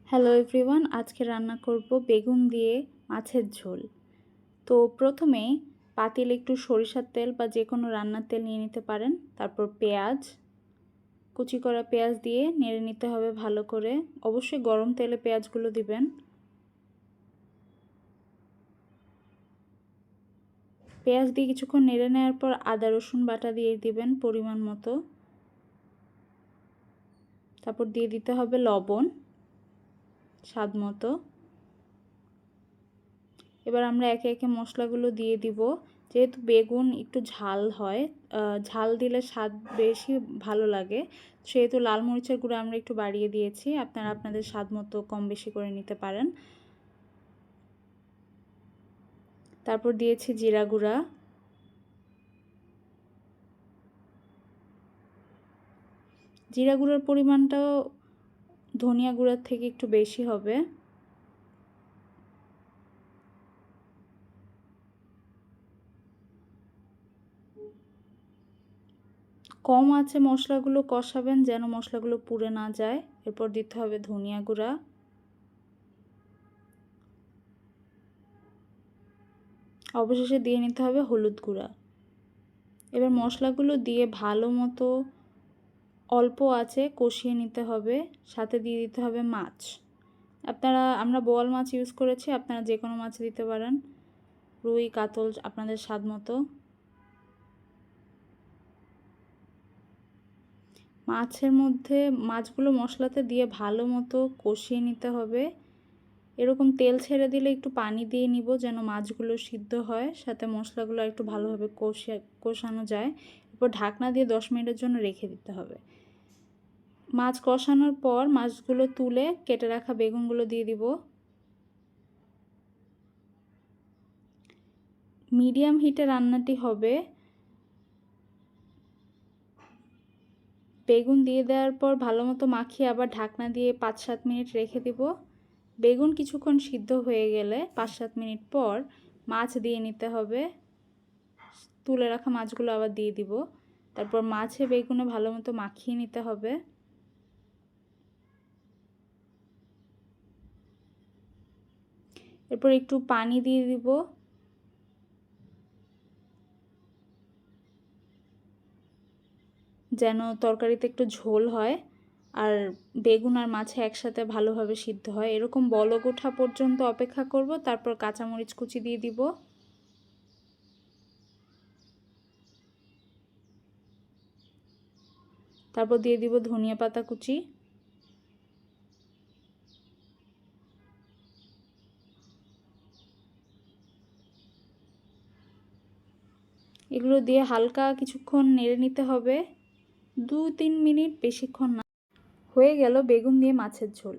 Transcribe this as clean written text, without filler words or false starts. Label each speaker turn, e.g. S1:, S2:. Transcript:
S1: Hello everyone, আজকে রান্না করব বেগুন দিয়ে মাছের ঝোল। তো প্রথমে পাতিলে একটু সরিষার তেল বা যে কোনো রান্নার তেল নিয়ে নিতে পারেন। তারপর পেঁয়াজ, কুচি করা পেঁয়াজ দিয়ে নেড়ে নিতে হবে ভালো করে। অবশ্যই গরম তেলে পেঁয়াজগুলো দিবেন। পেঁয়াজ দিয়ে কিছুক্ষণ নেড়ে নেওয়ার পর আদা রসুন বাটা দিয়ে দিবেন পরিমাণ মতো। তারপর দিয়ে দিতে হবে লবণ স্বাদ মতো। এবার আমরা একে একে মশলাগুলো দিয়ে দিব। যেহেতু বেগুন একটু ঝাল হয়, ঝাল দিলে স্বাদ বেশি ভালো লাগে, সেহেতু লাল মরিচের গুঁড়ো আমরা একটু বাড়িয়ে দিয়েছি। আপনারা আপনাদের স্বাদ মতো কম বেশি করে নিতে পারেন। তারপর দিয়েছি জিরা গুঁড়া, জিরা গুঁড়ার পরিমাণটাও ধনিয়া গুঁড়ার থেকে একটু বেশি হবে। কম আঁচে মশলাগুলো কষাবেন যেন মশলাগুলো পুড়ে না যায়। এরপর দিতে হবে ধনিয়া গুঁড়া, অবশেষে দিয়ে নিতে হবে হলুদ গুঁড়া। এবার মশলাগুলো দিয়ে ভালো মতো অল্প আঁচে কষিয়ে নিতে হবে। সাথে দিয়ে দিতে হবে মাছ। আমরা বোয়াল মাছ ইউজ করেছি, আপনারা যে কোনো মাছ দিতে পারেন, রুই কাতল আপনাদের স্বাদ মতো। মাছের মধ্যে মাছগুলো মশলাতে দিয়ে ভালো মতো কষিয়ে নিতে হবে। এরকম তেল ছেড়ে দিলে একটু পানি দিয়ে নিব যেন মাছগুলো সিদ্ধ হয়, সাথে মশলাগুলো একটু ভালোভাবে কষানো যায়। এরপর ঢাকনা দিয়ে 10 মিনিটের জন্য রেখে দিতে হবে। মাছ কষানোর পর মাছগুলো তুলে কেটে রাখা বেগুনগুলো দিয়ে দিব। মিডিয়াম হিটে রান্নাটি হবে। বেগুন দিয়ে দেওয়ার পর ভালো মতো মাখিয়ে আবার ঢাকনা দিয়ে 5-7 মিনিট রেখে দিব। বেগুন কিছুক্ষণ সিদ্ধ হয়ে গেলে 5-7 মিনিট পর মাছ দিয়ে নিতে হবে। তুলে রাখা মাছগুলো আবার দিয়ে দিব। তারপর মাছে বেগুনে ভালো মতো মাখিয়ে নিতে হবে। এরপর একটু পানি দিয়ে দিব। যেন তরকারিতে একটু ঝোল হয় আর বেগুন আর মাছে একসাথে ভালোভাবে সিদ্ধ হয়। এরকম বলক ওঠা পর্যন্ত অপেক্ষা করব। তারপর কাঁচামরিচ কুচি দিয়ে দিব। তারপর দিয়ে দিব ধনিয়া পাতা কুচি। এগুলো দিয়ে হালকা কিছুক্ষণ নেড়ে নিতে হবে, 2-3 মিনিট, বেশিক্ষণ না। হয়ে গেল বেগুন দিয়ে মাছের ঝোল।